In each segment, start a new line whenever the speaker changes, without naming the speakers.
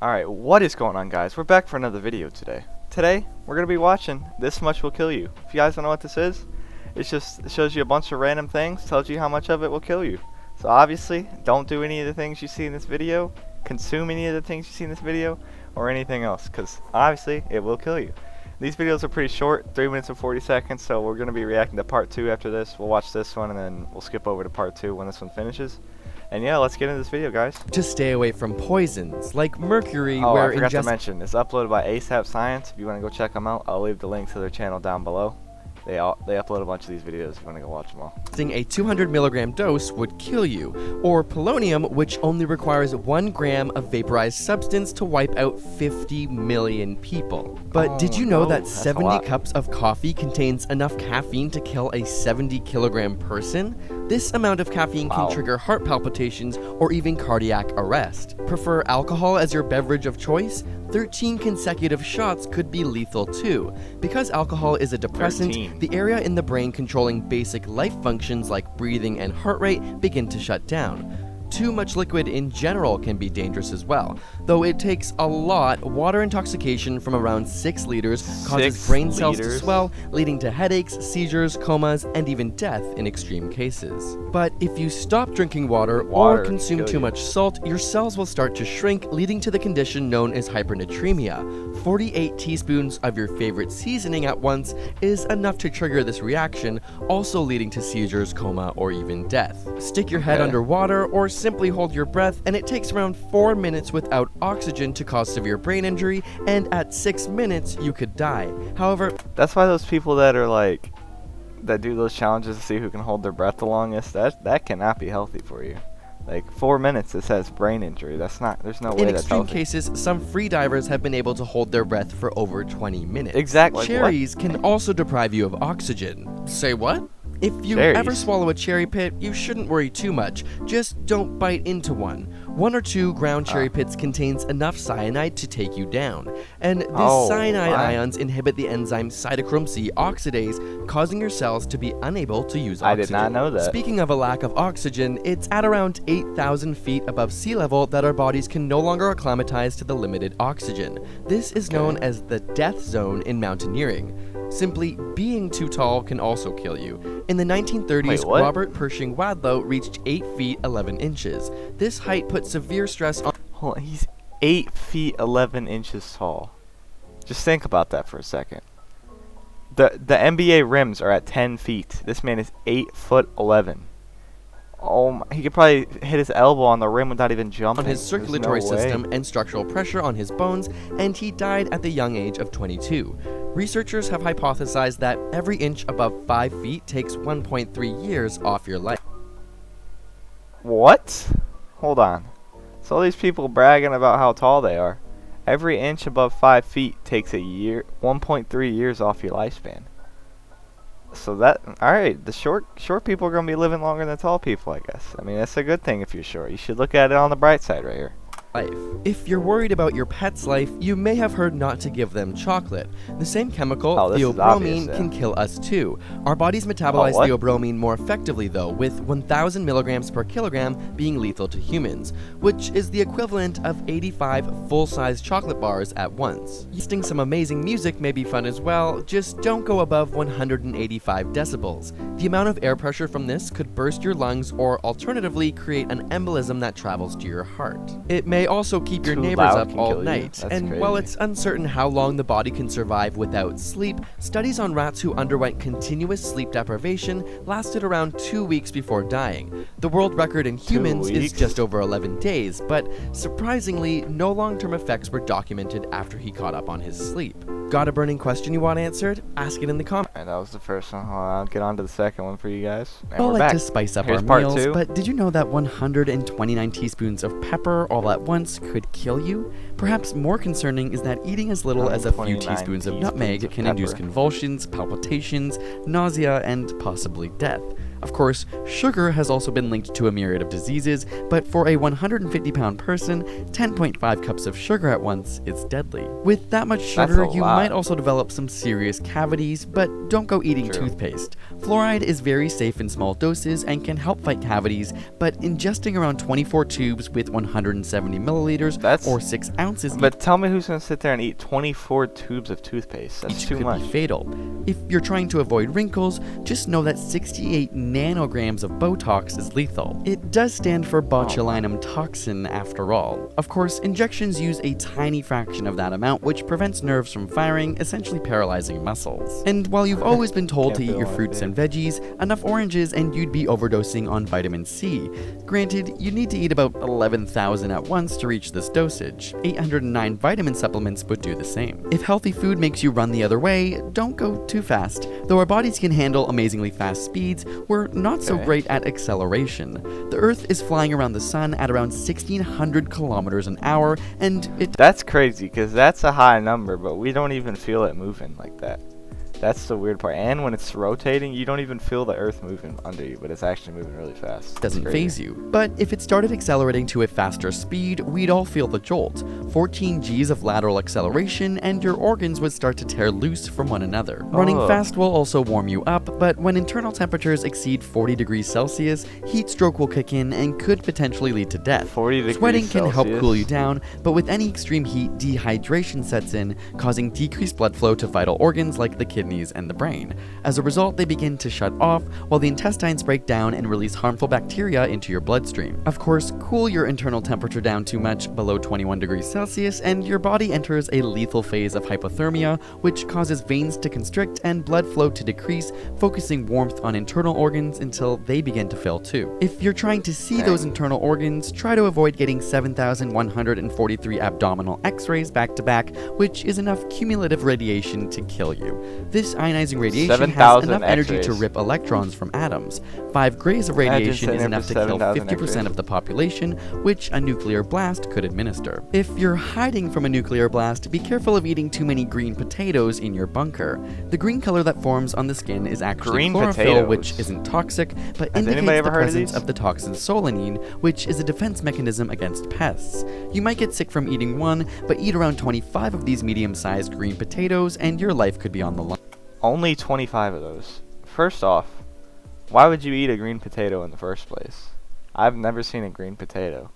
Alright, what is going on, guys? We're back for another video today. Today, we're going to be watching This Much Will Kill You. If you guys don't know what this is, it shows you a bunch of random things, tells you how much of it will kill you. So obviously, don't do any of the things you see in this video, consume any of the things you see in this video, or anything else, because obviously, it will kill you. These videos are pretty short, 3 minutes and 40 seconds, so we're going to be reacting to part 2 after this. We'll watch this one, and then we'll skip over to part 2 when this one finishes. And yeah, let's get into this video, guys.
To stay away from poisons like mercury,
Oh,
where
I forgot to mention, it's uploaded by ASAP Science. If you want to go check them out, I'll leave the link to their channel down below. They upload a bunch of these videos if you want to go watch them all.
a 200 milligram dose would kill you, or polonium, which only requires 1 gram of vaporized substance to wipe out 50 million people. But did you know that 70 cups of coffee contains enough caffeine to kill a 70 kilogram person? This amount of caffeine can trigger heart palpitations or even cardiac arrest. Prefer alcohol as your beverage of choice? 13 consecutive shots could be lethal too. Because alcohol is a depressant, the area in the brain controlling basic life functions like breathing and heart rate begin to shut down. Too much liquid in general can be dangerous as well. Though it takes a lot, water intoxication from around 6 liters causes brain cells to swell, leading to headaches, seizures, comas, and even death in extreme cases. But if you stop drinking water or consume too much salt, your cells will start to shrink, leading to the condition known as hypernatremia. 48 teaspoons of your favorite seasoning at once is enough to trigger this reaction, also leading to seizures, coma, or even death. Stick your head underwater or simply hold your breath, and it takes around 4 minutes without oxygen to cause severe brain injury, and at 6 minutes you could die. However,
that's why those people that are like that do those challenges to see who can hold their breath the longest, that cannot be healthy for you. Like 4 minutes, it says brain injury. That's not. There's no way
in
that's
extreme
healthy.
cases, some free divers have been able to hold their breath for over 20 minutes.
Exactly.
Cherries can also deprive you of oxygen. Say what? If you ever swallow a cherry pit, you shouldn't worry too much. Just don't bite into one. 1 or 2 ground cherry pits contains enough cyanide to take you down. And these cyanide ions inhibit the enzyme cytochrome C oxidase, causing your cells to be unable to use oxygen.
I did not know that.
Speaking of a lack of oxygen, it's at around 8,000 feet above sea level that our bodies can no longer acclimatize to the limited oxygen. This is known as the death zone in mountaineering. Simply being too tall can also kill you. In the 1930s, Robert Pershing Wadlow reached 8 feet 11 inches. This height put severe stress on...
Hold on, he's 8 feet 11 inches tall. Just think about that for a second. The NBA rims are at 10 feet. This man is 8 foot 11. Oh my, he could probably hit his elbow on the rim without even jumping.
On his circulatory system and structural pressure on his bones, and he died at the young age of 22. Researchers have hypothesized that every inch above 5 feet takes 1.3 years off your life.
What? Hold on. So all these people bragging about how tall they are. Every inch above 5 feet takes a year, 1.3 years off your lifespan. So that, alright, the short people are going to be living longer than tall people, I guess. I mean, that's a good thing if you're short. You should look at it on the bright side right here.
If you're worried about your pet's life, you may have heard not to give them chocolate. The same chemical, theobromine, can kill us too. Our bodies metabolize theobromine more effectively though, with 1,000 milligrams per kilogram being lethal to humans, which is the equivalent of 85 full-size chocolate bars at once. Listening some amazing music may be fun as well, just don't go above 185 decibels. The amount of air pressure from this could burst your lungs or alternatively create an embolism that travels to your heart. It may also keep your neighbors up all night, and while it's uncertain how long the body can survive without sleep, studies on rats who underwent continuous sleep deprivation lasted around 2 weeks before dying. The world record in humans is just over 11 days, but surprisingly, no long-term effects were documented after he caught up on his sleep. Got a burning question you want answered? Ask it in the comments.
And that was the first one. I'll get on to the second one for you guys. And
I
we're
like
back.
To spice up
Here's
our
part
meals,
2.
but did you know that 129 teaspoons of pepper all at once could kill you? Perhaps more concerning is that eating as little as a few teaspoons of nutmeg can induce convulsions, palpitations, nausea, and possibly death. Of course, sugar has also been linked to a myriad of diseases, but for a 150-pound person, 10.5 cups of sugar at once is deadly. With that much sugar, you might also develop some serious cavities, but don't go eating toothpaste. Fluoride is very safe in small doses and can help fight cavities, but ingesting around 24 tubes with 170 milliliters or 6 ounces
But tell me who's going to sit there and eat 24 tubes of toothpaste. That's too much.
Could be fatal. If you're trying to avoid wrinkles, just know that 68 nanograms of Botox is lethal. It does stand for botulinum toxin after all. Of course, injections use a tiny fraction of that amount, which prevents nerves from firing, essentially paralyzing muscles. And while you've always been told to eat your fruits and veggies, enough oranges and you'd be overdosing on vitamin C. Granted, you need to eat about 11,000 at once to reach this dosage. 809 vitamin supplements would do the same. If healthy food makes you run the other way, don't go too fast. Though our bodies can handle amazingly fast speeds, we're not so great at acceleration. The Earth is flying around the sun at around 1,600 kilometers an hour, and
That's crazy, because that's a high number, but we don't even feel it moving like that. That's the weird part. And when it's rotating, you don't even feel the earth moving under you, but it's actually moving really fast.
Doesn't phase you. But if it started accelerating to a faster speed, we'd all feel the jolt. 14 Gs of lateral acceleration, and your organs would start to tear loose from one another. Running fast will also warm you up, but when internal temperatures exceed 40 degrees Celsius, heat stroke will kick in and could potentially lead to death.
40 degrees
Sweating can help
Celsius.
cool you down, but with any extreme heat, dehydration sets in, causing decreased blood flow to vital organs like the kidneys and the brain. As a result, they begin to shut off, while the intestines break down and release harmful bacteria into your bloodstream. Of course, cool your internal temperature down too much, below 21 degrees Celsius, and your body enters a lethal phase of hypothermia, which causes veins to constrict and blood flow to decrease, focusing warmth on internal organs until they begin to fail too. If you're trying to see those internal organs, try to avoid getting 7,143 abdominal x-rays back to back, which is enough cumulative radiation to kill you. This ionizing radiation has enough energy to rip electrons from atoms. 5 grays of radiation is enough to kill 50% of the population, which a nuclear blast could administer. If you're hiding from a nuclear blast, be careful of eating too many green potatoes in your bunker. The green color that forms on the skin is actually chlorophyll, which isn't toxic, but indicates the presence of the toxin solanine, which is a defense mechanism against pests. You might get sick from eating one, but eat around 25 of these medium-sized green potatoes and your life could be on the line.
Only 25 of those. First off, why would you eat a green potato in the first place? I've never seen a green potato.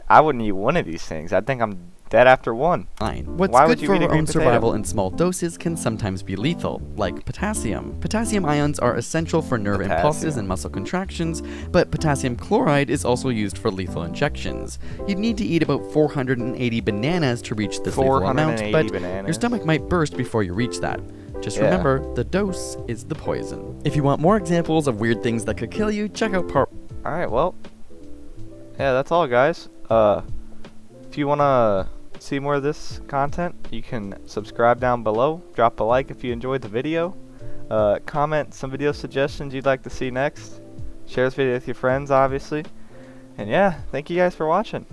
I wouldn't eat one of these things. I think I'm dead after one.
What's good for our own survival in small doses can sometimes be lethal, like potassium. Potassium ions are essential for nerve impulses and muscle contractions, but potassium chloride is also used for lethal injections. You'd need to eat about 480 bananas to reach this lethal amount, but your stomach might burst before you reach that. Just remember, the dose is the poison. If you want more examples of weird things that could kill you, check out part...
Alright, well, yeah, that's all, guys. If you want to see more of this content, you can subscribe down below, drop a like if you enjoyed the video, comment some video suggestions you'd like to see next, share this video with your friends, obviously, and yeah, thank you guys for watching.